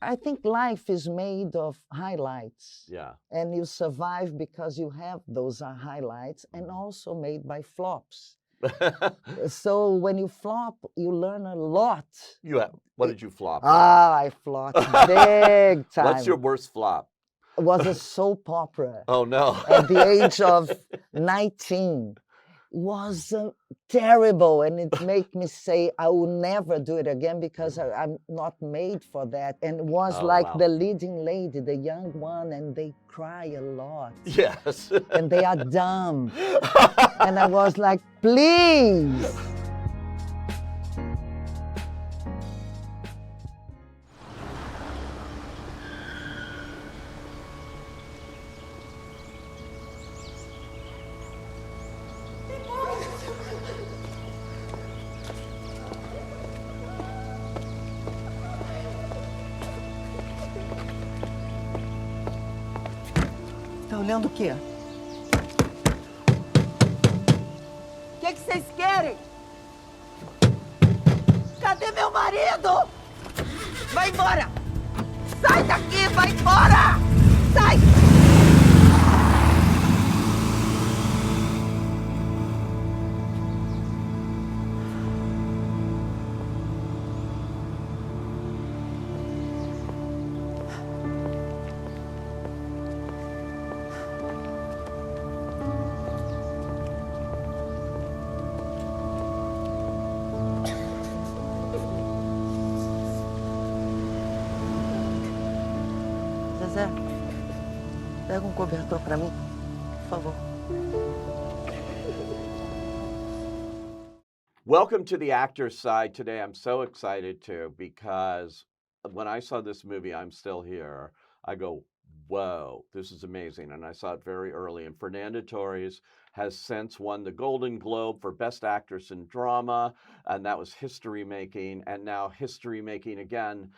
I think life is made of highlights. Yeah. And you survive because you have those highlights, and Mhm. also made by flops. So when you flop, you learn a lot. What did you flop in? I flopped big What's your time. worst flop? It was a soap opera Oh no. at the age of 19. Was terrible, and it made me say I will never do it again because Really? I'm not made for that. And it was Oh like wow. the leading lady, the young one, and they cry a lot, Yes. and they are dumb, and I was like, please. Tá olhando o quê? O que vocês querem? Cadê meu marido? Vai embora! Sai daqui, vai embora! Sai! Zezé, pega cobertor para mim, por favor. Welcome to the actor's side today. I'm so excited too because when I saw this movie, I'm Still Here, I go, whoa, this is amazing. And I saw it very early. And Fernanda Torres has since won the Golden Globe for Best Actress in Drama, and that was history making. And now history making again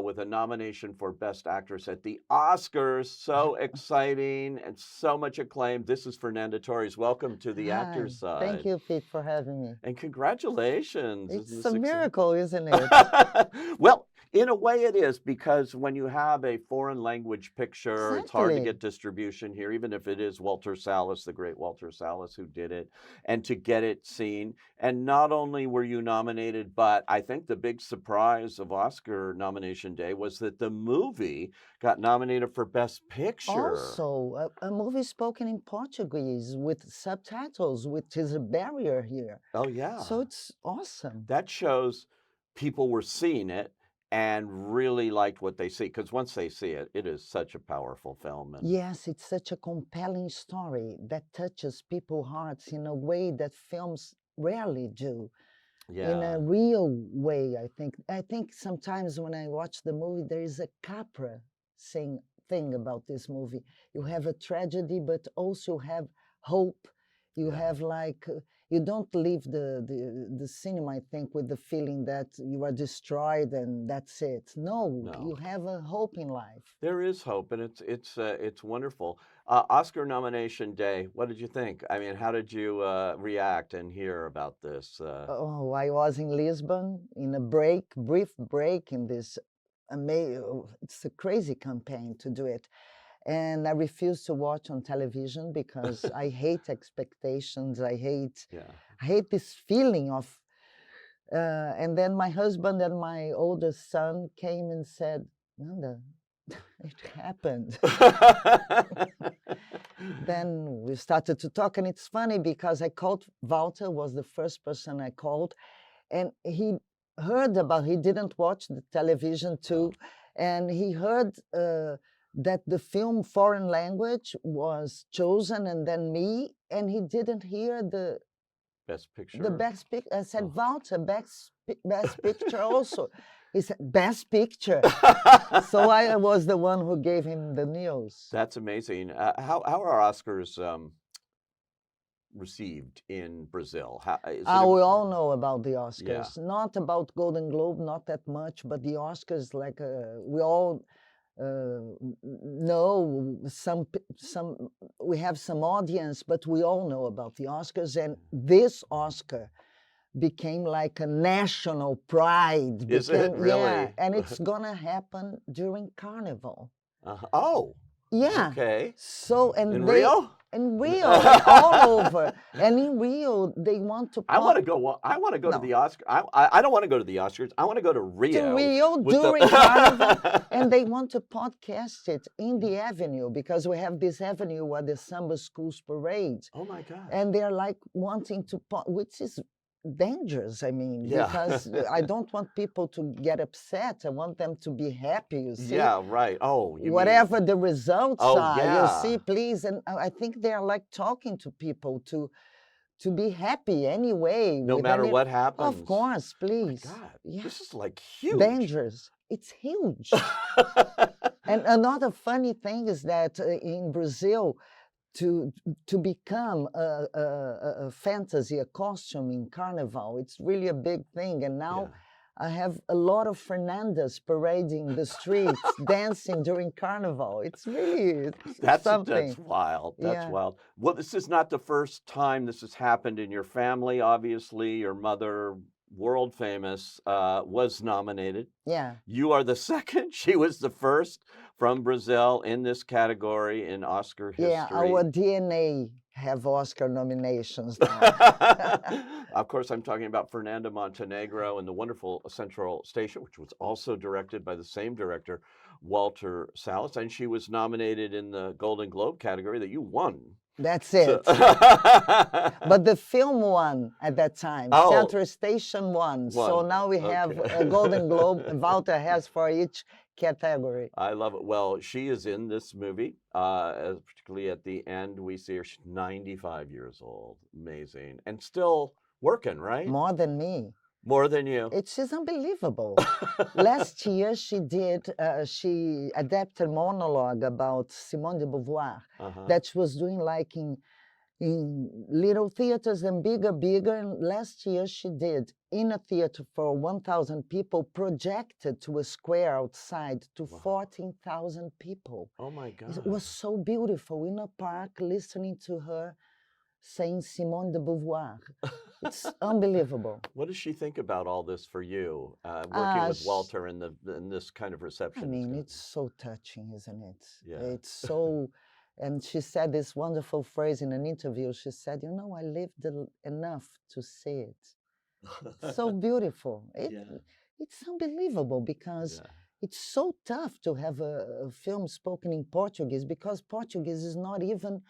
with a nomination for Best Actress at the Oscars. So exciting and so much acclaim. This is Fernanda Torres. Welcome to the Hi, actor's thank side. you, Pete, for having me. And congratulations. Isn't It's this a exciting? miracle, isn't it? Well, in a way it is because when you have a foreign language picture, it's hard to Exactly. get distribution here, even if it is Walter Salles, the great Walter Salles, who did it, and to get it seen. And not only were you nominated, but I think the big surprise of Oscar nomination day was that the movie got nominated for Best Picture. Also, a movie spoken in Portuguese with subtitles, which is a barrier here. Oh, yeah. So it's awesome. That shows people were seeing it and really liked what they see because once they see it, it is such a powerful film. And Yes, it's such a compelling story that touches people's hearts in a way that films rarely do. In yeah, a real way, I think. I think sometimes when I watch the movie, there is a Capra thing about this movie. You have a tragedy, but also have hope. You yeah. have like you don't leave the cinema, I think, with the feeling that you are destroyed and that's it. No, you No, have a hope in life. there is hope, and it's wonderful. Oscar nomination day. What did you think? I mean, how did you react and hear about this? Oh, I was in Lisbon in a brief break in this amazing, it's a crazy campaign to do it. And I refuse to watch on television because I hate expectations. yeah. I hate this feeling of, and then my husband and my oldest son came and said, Nanda, it happened. Then we started to talk, and it's funny because I called Walter, was the first person I called, and he heard about, he didn't watch the television too, and he heard that the film foreign language was chosen and then me, and he didn't hear Best the picture. best picture. I said, Oh. Walter, best picture also. He said, best picture. So I was the one who gave him the news. That's amazing. How are Oscars received in Brazil? How is it? We all know about the Yeah. Oscars, not about Golden Globe, not that much, but the Oscars, like we all know some. We have some audience, but we all know about the Oscars, and this Oscar became like a national pride. Is it Became, yeah, really? and it's gonna happen during Carnival. Oh, Yeah. okay. So, In and they Rio? in Rio and all over, and in Rio they want to I pop. want to go. I want to go to No, the Oscar. I don't want to go to the Oscars. I want to go to to Rio Rio with during Carnival, the. and they want to podcast it in the avenue because we have this avenue where the samba schools parade, Oh my God. and they're like wanting to, which is dangerous. I mean, Yeah. because I don't want people to get upset. I want them to be happy. You see, Yeah. Right. Oh, you mean? whatever the results Oh are, you see, yeah. please. And I think they're like talking to people to be happy anyway No with matter any. what Of happens. course, Oh my please. God. Yeah, This is like huge. dangerous. It's huge. And another funny thing is that in Brazil, to become a fantasy, a costume in Carnival, it's really a big thing. And now Yeah. I have a lot of Fernandas parading the streets, dancing during Carnival. It's really That's something. wild. That's Yeah. wild. Well, this is not the first time this has happened in your family. Obviously, your mother, world famous, was nominated. Yeah. You are the second. She was the first from Brazil in this category in Oscar Yeah, our history. DNA have Oscar nominations now. Of course, I'm talking about Fernanda Montenegro and the wonderful Central Station, which was also directed by the same director, Walter Salles, and she was nominated in the Golden Globe category that you won. That's So, it. But the film won at that time. oh, Central Station won. So one. now we have a Okay. Golden Globe. Walter has for each category. I love it. Well, she is in this movie, particularly at the end. We see her, she's 95 years old. Amazing. And still working, right? More than me. More than you. It's just unbelievable. Last year she adapted monologue about Simone de Beauvoir that she was doing like in little theaters and bigger. And last year she did in a theater for 1,000 people, projected to a square outside to Wow. 14,000 people. Oh my God. It was so beautiful in a park listening to her saying Simone de Beauvoir. It's unbelievable. What does she think about all this for you, working with Walter in this kind of reception? I mean, it's so touching, isn't it? Yeah. It's so, and she said this wonderful phrase in an interview. She said, "You know, I lived enough to see it." It's so beautiful. It's unbelievable because it's so tough to have a film spoken in Portuguese because Portuguese is not even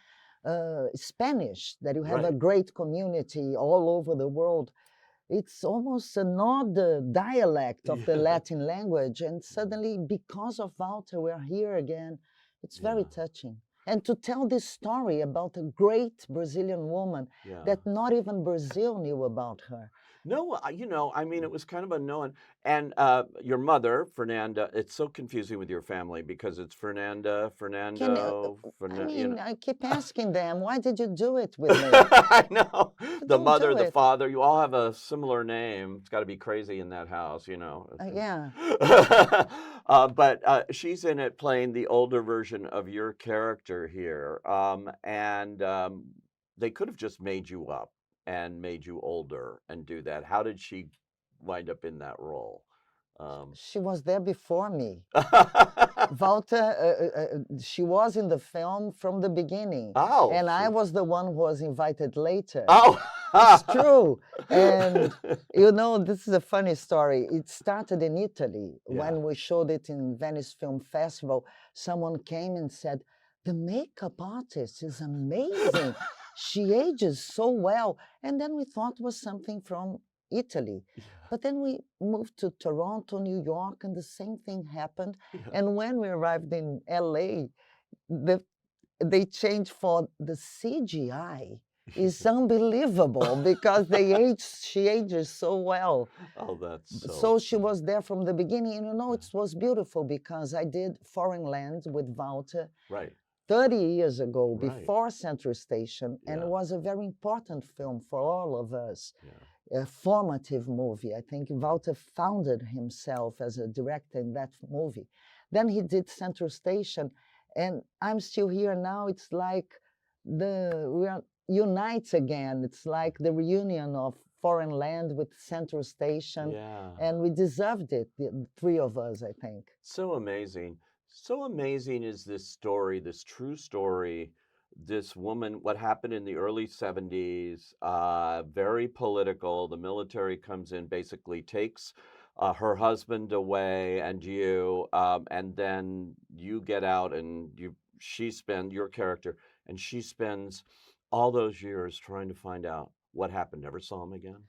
Spanish, that you have a great community all over the world. It's almost another dialect of the Latin language. And suddenly, because of Walter, we're here again. It's very touching. And to tell this story about a great Brazilian woman that not even Brazil knew about her. No, I mean, it was kind of unknown. And your mother, Fernanda, it's so confusing with your family because it's Fernando, I keep asking them, why did you do it with me? I know. The Don't mother, do the it. father, you all have a similar name. It's got to be crazy in that house, Yeah. But she's in it playing the older version of your character here. And they could have just made you up and made you older and do that. How did she wind up in that role? She was there before me. Walter, she was in the film from the beginning. Oh. And I was the one who was invited later. Oh. It's true. And, this is a funny story. It started in Italy. When we showed it in Venice Film Festival, someone came and said, the makeup artist is amazing. She ages so well. And then we thought it was something from Italy. But then we moved to Toronto, New York, and the same thing happened. And when we arrived in LA, they changed for the CGI. It's unbelievable because she ages so well. Oh, that's so she was there from the beginning. And it was beautiful because I did Foreign Land with Walter. Right. 30 years ago, before Central Station, and it was a very important film for all of us. A formative movie. I think Walter founded himself as a director in that movie. Then he did Central Station, and I'm still here now. It's like we are unites again. It's like the reunion of foreign land with Central Station, Yeah. and we deserved it, the three of us, I think. So amazing. So amazing is this story, this true story. This woman, what happened in the early 70s, very political. The military comes in, basically takes her husband away and you, and then you get out and your character, and she spends all those years trying to find out what happened. Never saw him again.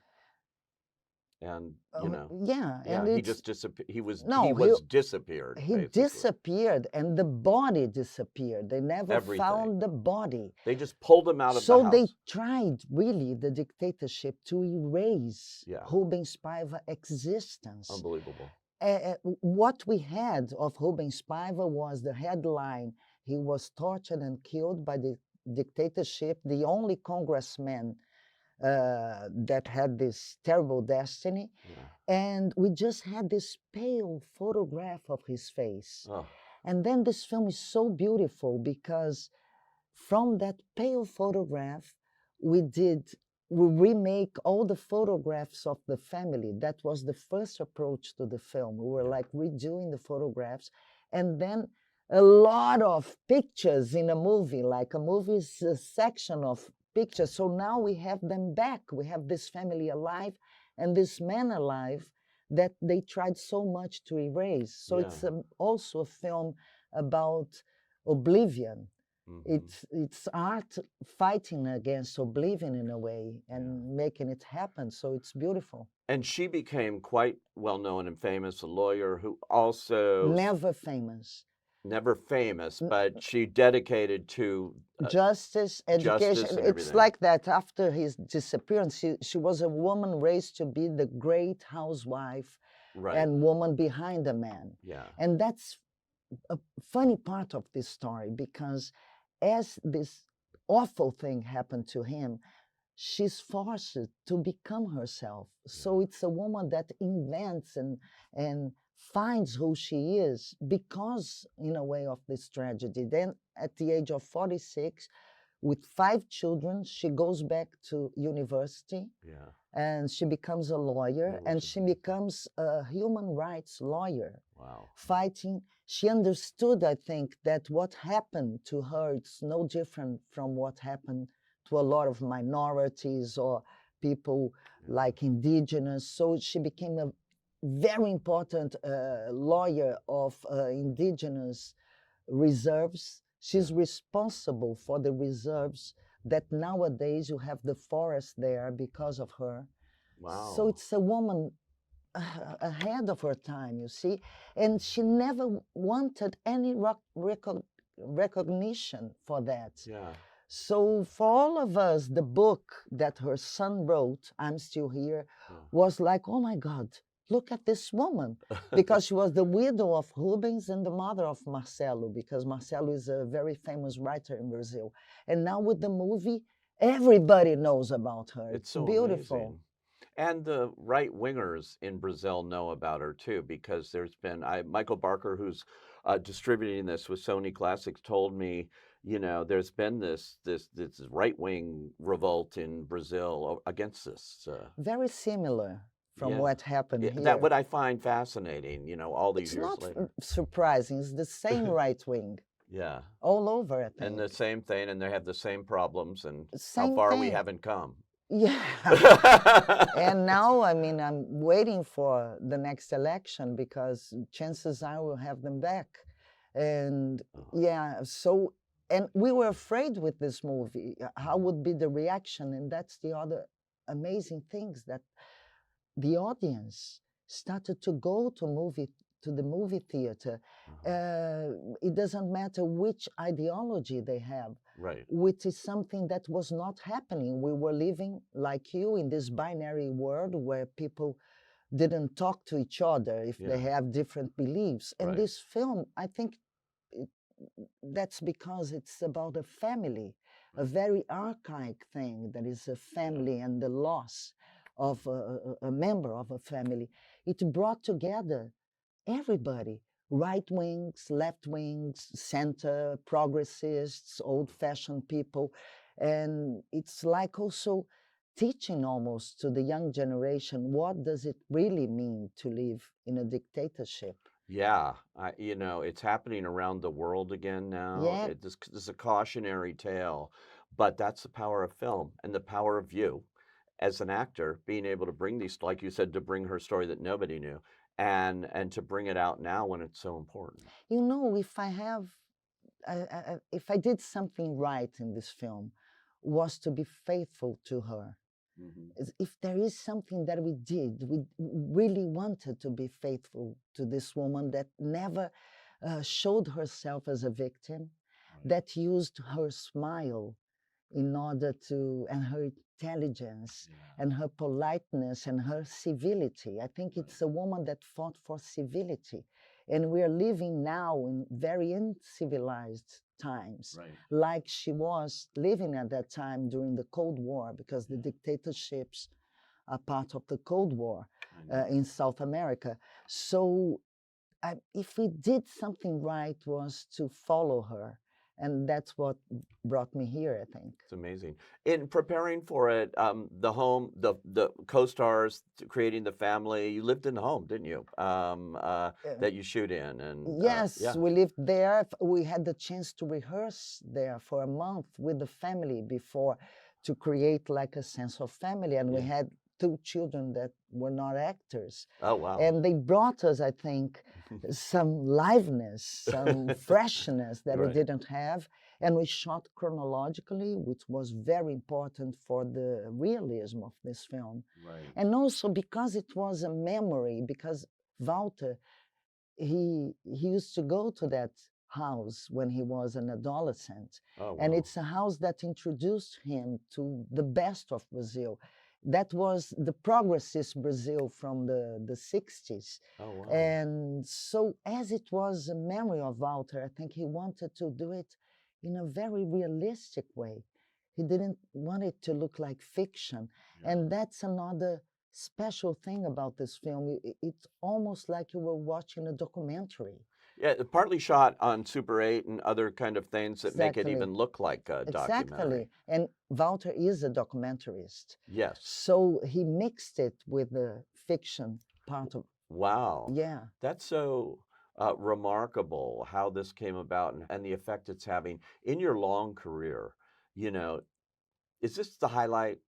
And, Yeah, yeah, and he it's just disappeared. He no, was disappeared, he basically. disappeared, and the body disappeared. They never Everything. found the body. They just pulled him out of the So they house. tried, really, the dictatorship to erase Yeah. Rubens Paiva existence. Unbelievable. What we had of Rubens Paiva was the headline: he was tortured and killed by the dictatorship, the only congressman that had this terrible destiny. Yeah. And we just had this pale photograph of his face. Oh, And then this film is so beautiful because from that pale photograph, we remake all the photographs of the family. That was the first approach to the film. We were like redoing the photographs, and then a lot of pictures in a movie, like a movie's a section of pictures. So now we have them back. We have this family alive and this man alive that they tried so much to erase. So yeah. it's also a film about oblivion. Mhm. It's art fighting against oblivion in a way and making it happen. So it's beautiful. And she became quite well known and famous, a lawyer who also Never famous. never famous, but she dedicated to Justice, education. justice and It's everything. like that after his disappearance. She was a woman raised to be the great housewife Right. and woman behind the man. Yeah. And that's a funny part of this story because as this awful thing happened to him, she's forced to become herself. So it's a woman that invents and finds who she is because, in a way, of this tragedy. Then, at the age of 46, with 5 children, she goes back to university. Yeah. And she becomes a lawyer, and which is she amazing. becomes a human rights lawyer. Wow. Fighting. She understood, I think, that what happened to her, it's no different from what happened to a lot of minorities or people like indigenous. So she became a very important lawyer of indigenous reserves. She's responsible for the reserves that nowadays you have the forest there because of her. Wow. So it's a woman ahead of her time, you see. And she never wanted any recognition for that. Yeah. So for all of us, the book that her son wrote, I'm Still Here, was like, oh my God, look at this woman. Because she was the widow of Rubens and the mother of Marcelo, because Marcelo is a very famous writer in Brazil. And now with the movie, everybody knows about her. It's It's so beautiful. amazing. And the right wingers in Brazil know about her too, because there's been Michael Barker, who's distributing this with Sony Classics, told me, there's been this right wing revolt in Brazil against this. Very similar from Yeah. what happened here. That what I find fascinating, all these It's years not later. surprising. It's the same right wing Yeah. all over, I think. And the same thing, and they have the same problems, and how Same far we thing. haven't come. Yeah. And now, I mean, I'm waiting for the next election because chances are we'll have them back. And yeah, so, and we were afraid with this movie, how would be the reaction? And that's the other amazing things, that the audience started to go to the movie theater. It doesn't matter which ideology they have, Right. which is something that was not happening. We were living, like you, in this binary world where people didn't talk to each other if they have different beliefs. And Right. this film, I think that's because it's about a family, a very archaic thing that is a family and the loss of a member of a family. It brought together everybody, right wings, left wings, center, progressists, old fashioned people. And it's like also teaching almost to the young generation what does it really mean to live in a dictatorship. Yeah, it's happening around the world again now. Yeah, This is a cautionary tale, but that's the power of film and the power of you as an actor being able to bring these, like you said, to bring her story that nobody knew, and to bring it out now when it's so important. you know, if I did something right in this film, was to be faithful to her. Hmm. If there is something that we really wanted to be faithful to this woman that never showed herself as a victim, Right. that used her smile in order to, and her intelligence Yeah. and her politeness and her civility. I think Right. it's a woman that fought for civility. And we are living now in very uncivilized times, Right. like she was living at that time during the Cold War, because the Yeah. dictatorships are part of the Cold War I know. in South America. So if we did something right, was to follow her, and that's what brought me here, I think. It's amazing. In preparing for it, the home, the co-stars, creating the family, you lived in the home, didn't you? Uh, That you shoot in, and yes, yeah, we lived there. We had the chance to rehearse there for a month with the family before, to create like a sense of family. And we yeah. had two children that were not actors. Oh wow. And they brought us, I think, some liveness, some freshness that we Right. didn't have. And we shot chronologically, which was very important for the realism of this film. Right. And also because it was a memory, because Walter, he used to go to that house when he was an adolescent. Oh And wow. it's a house that introduced him to the best of Brazil. That was the progressist Brazil from the 60s. Oh wow. And so, as it was a memory of Walter, I think he wanted to do it in a very realistic way. He didn't want it to look like fiction. Yeah. And that's another special thing about this film. It's almost like you were watching a documentary. Yeah, partly shot on Super 8 and other kind of things that make it Exactly. even look like a documentary. Exactly. And Walter is a documentarist. Yes. So he mixed it with the fiction part of, Wow. yeah. That's so remarkable how this came about and the effect it's having in your long career. You know, is this the highlight?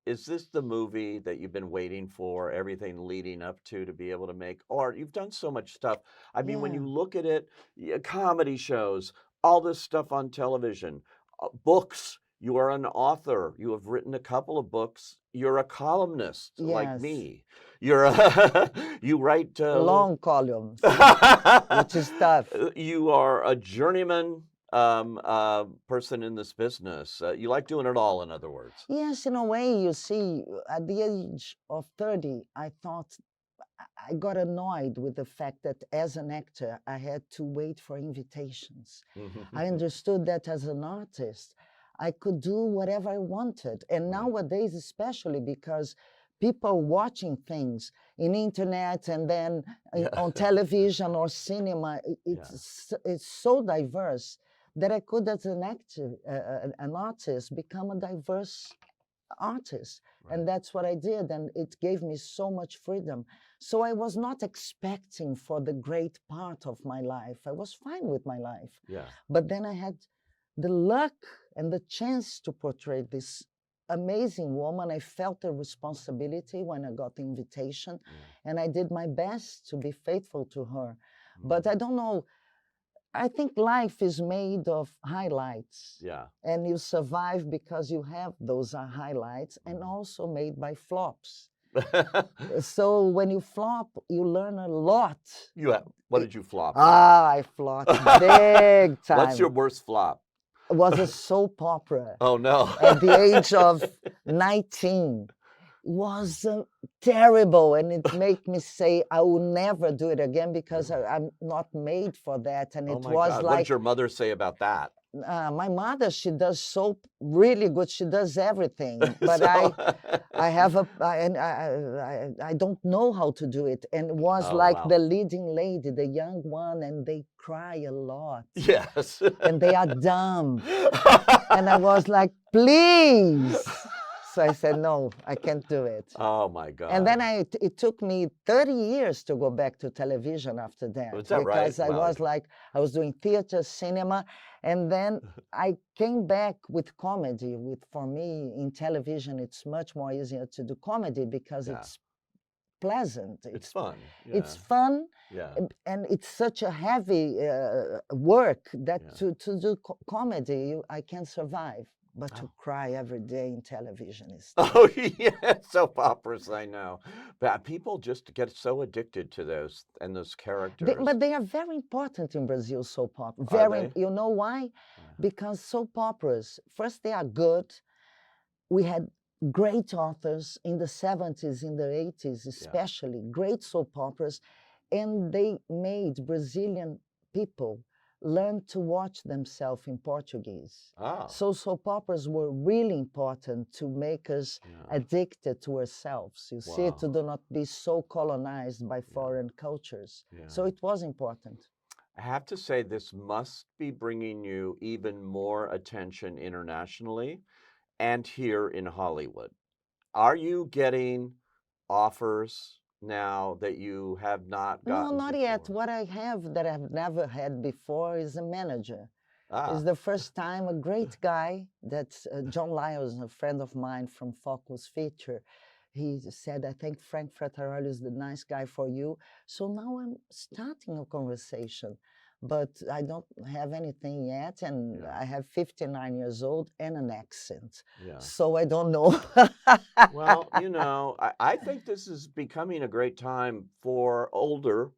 Is this the movie that you've been waiting for, everything leading up to be able to make? Or you've done so much stuff. I mean, when Yeah. you look at it, comedy shows, all this stuff on television, books. You are an author. You have written a couple of books. You're a columnist like Yes. me. You're a, you write Long columns, which is tough. You are a journeyman person in this business. You like doing it all, in other words. Yes, in a way, you see, at the age of 30, I thought I got annoyed with the fact that as an actor, I had to wait for invitations. I understood that as an artist, I could do whatever I wanted. And Right. nowadays, especially because people watching things in internet and then Yeah. on television or cinema, it's so diverse that I could, as an actor, an artist, become a diverse artist. Right. And that's what I did. And it gave me so much freedom. So I was not expecting for the great part of my life. I was fine with my life. Yeah. But then I had the luck and the chance to portray this amazing woman. I felt a responsibility when I got the invitation, and I did my best to be faithful to her. But I don't know. I think life is made of highlights. Yeah. And you survive because you have those highlights, and also made by flops. So when you flop, you learn a lot. What did you flop? I flopped big time. What's your worst flop? It was a soap opera. Oh no. At the age of 19. Was terrible, and it made me say I will never do it again because I'm not made for that. And Oh it my was God. like, What did your mother say about that? my mother, she does soap really good. She does everything, but So- I don't know how to do it. And it was Oh, like wow. the leading lady, the young one, and they cry a lot. Yes. And they are dumb. And I was like, please, So I said, no, I can't do it. Oh my And then God. it took me 30 years to go back to television after that. Was that right? Because I Wow. was like, I was doing theater, cinema, and then I came back with comedy. For me, in television, it's much more easier to do comedy because Yeah. it's pleasant. It's fun. It's Yeah. fun, Yeah. and it's such a heavy work that Yeah. to do comedy, I can survive. But to Oh. cry every day in television is Oh yeah, soap operas, I know. But people just get so addicted to those and those characters. But they are very important in Brazil, soap opera. Are they? You know why? Yeah. Because soap operas, first, they are good. We had great authors in the 70s, in the 80s, especially, great soap operas. And they made Brazilian people learn to watch themselves in Portuguese. Oh. So soap operas were really important to make us Yeah. addicted to ourselves. You see, to Wow. do not be so colonized by foreign cultures. Yeah. So it was important. I have to say, this must be bringing you even more attention internationally and here in Hollywood. Are you getting offers now that you have not No, gotten not yet. before? What I have that I've never had before is a manager. Ah, It's the first time a great guy, that's John Lyles, a friend of mine from Focus Feature. He said, I think Frank Frattaroli is the nice guy for you. So now I'm starting a conversation, but I don't have anything yet. And Yeah. I have 59 years old and an accent. yeah. So I don't know. Well, I think this is becoming a great time for older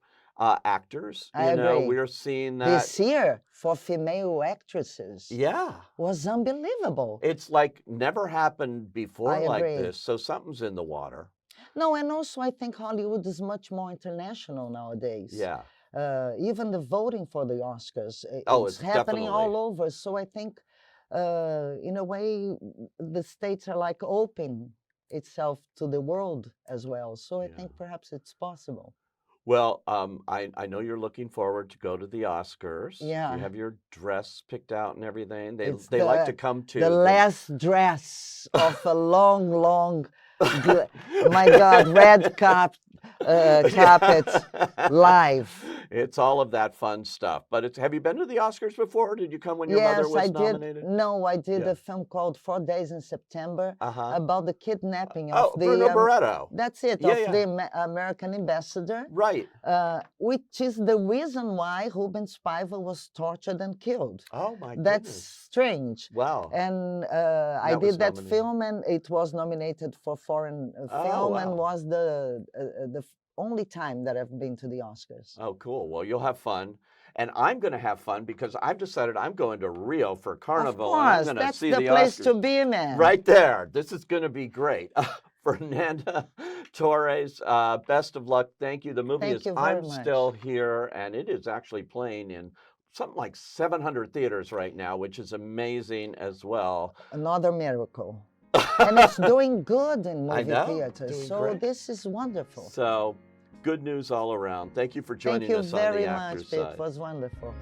actors. I agree. We're seeing that. This year for female actresses Yeah. was unbelievable. It's like never happened before I like agree. this. So something's in the water. No, and also I think Hollywood is much more international nowadays. Yeah. Even the voting for the Oscars, Oh, it's it's happening definitely. all over. So I think, in a way, the states are like open itself to the world as well. So I think Yeah. perhaps it's possible. Well, I know you're looking forward to go to the Oscars. You Yeah. have your dress picked out and everything. They It's they like to come to the last dress of a long, long, my God, red carpet live. It's all of that fun stuff. But have you been to the Oscars before? Or did you come when your mother Yes, was I did. nominated? No, I did Yeah. a film called 4 Days in September Uh-huh. about the kidnapping Oh, of Bruno the Barreto. that's it, Yeah, of yeah. the American ambassador, Right. which is the reason why Rubens Paiva was tortured and killed. Oh my That's goodness. strange. Wow. And I That was did that nominated. film, and it was nominated for foreign Oh, film, and wow. was the only time that I've been to the Oscars. Oh, cool. Well, you'll have fun. And I'm going to have fun because I've decided I'm going to Rio for Carnival. Of And I'm course, going to that's see the the place Oscars. to be, man. Right there. This is going to be great. Fernanda Torres, best of luck. Thank you. The movie Thank is you very I'm much. Still Here, and it is actually playing in something like 700 theaters right now, which is amazing as well. Another miracle. And it's doing good in I movie know, theaters. doing So great. this is wonderful. So good news all around. Thank you for joining Thank you us on very the much, Actors Pete. Side. It was wonderful.